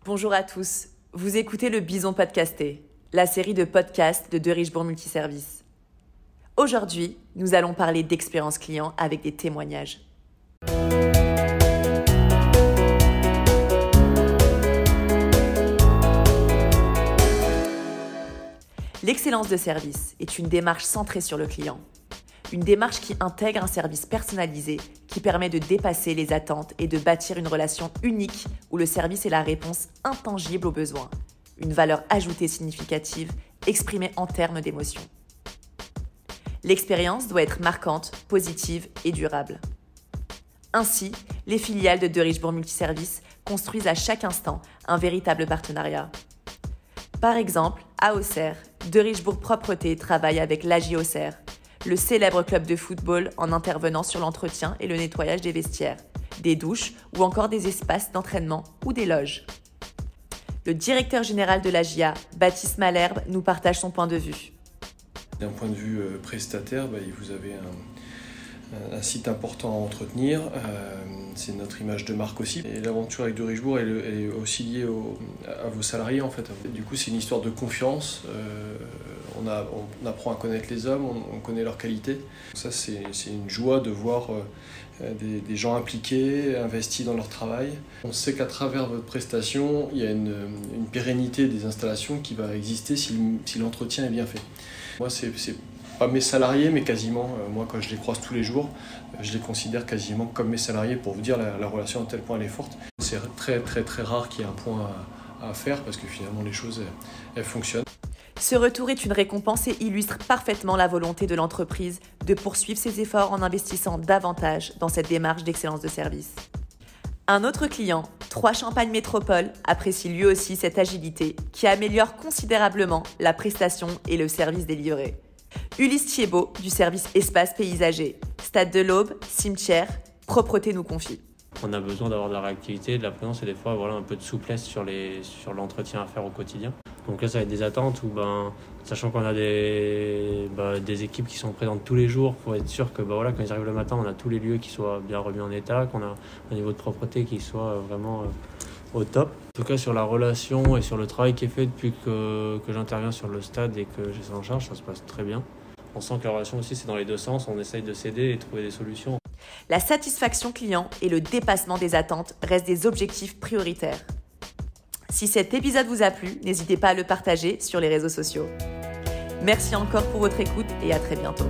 Bonjour à tous, vous écoutez le Bison Podcasté, la série de podcasts de De Richebourg Multiservice. Aujourd'hui, nous allons parler d'expérience client avec des témoignages. L'excellence de service est une démarche centrée sur le client. Une démarche qui intègre un service personnalisé qui permet de dépasser les attentes et de bâtir une relation unique où le service est la réponse intangible aux besoins. Une valeur ajoutée significative exprimée en termes d'émotion. L'expérience doit être marquante, positive et durable. Ainsi, les filiales de De Richebourg Multiservice construisent à chaque instant un véritable partenariat. Par exemple, à Auxerre, De Richebourg Propreté travaille avec l'AJ Auxerre, le célèbre club de football, en intervenant sur l'entretien et le nettoyage des vestiaires, des douches ou encore des espaces d'entraînement ou des loges. Le directeur général de l'AJA, Baptiste Malherbe, nous partage son point de vue. D'un point de vue prestataire, vous avez un site important à entretenir, c'est notre image de marque aussi. Et l'aventure avec De Richebourg, elle est aussi liée à vos salariés en fait. Du coup, c'est une histoire de confiance. On apprend à connaître les hommes, on connaît leurs qualités. Ça, c'est une joie de voir des gens impliqués, investis dans leur travail. On sait qu'à travers votre prestation, il y a une pérennité des installations qui va exister si l'entretien est bien fait. Moi, c'est pas mes salariés, mais quasiment. Moi, quand je les croise tous les jours, je les considère quasiment comme mes salariés. Pour vous dire, la relation à tel point elle est forte. C'est très très très rare qu'il y ait un point à faire parce que finalement les choses elles fonctionnent. Ce retour est une récompense et illustre parfaitement la volonté de l'entreprise de poursuivre ses efforts en investissant davantage dans cette démarche d'excellence de service. Un autre client, 3 Champagne Métropole, apprécie lui aussi cette agilité qui améliore considérablement la prestation et le service délivré. Ulysse Thiebaud du service Espace Paysager, Stade de l'Aube, Cimetière, Propreté nous confie. On a besoin d'avoir de la réactivité, de la présence et des fois un peu de souplesse sur l'entretien à faire au quotidien. Donc là, ça va être des attentes où, sachant qu'on a des équipes qui sont présentes tous les jours, il faut être sûr que quand ils arrivent le matin, on a tous les lieux qui soient bien remis en état, qu'on a un niveau de propreté qui soit vraiment au top. En tout cas, sur la relation et sur le travail qui est fait depuis que j'interviens sur le stade et que j'ai ça en charge, ça se passe très bien. On sent que la relation aussi, c'est dans les deux sens, on essaye de s'aider et de trouver des solutions. La satisfaction client et le dépassement des attentes restent des objectifs prioritaires. Si cet épisode vous a plu, n'hésitez pas à le partager sur les réseaux sociaux. Merci encore pour votre écoute et à très bientôt.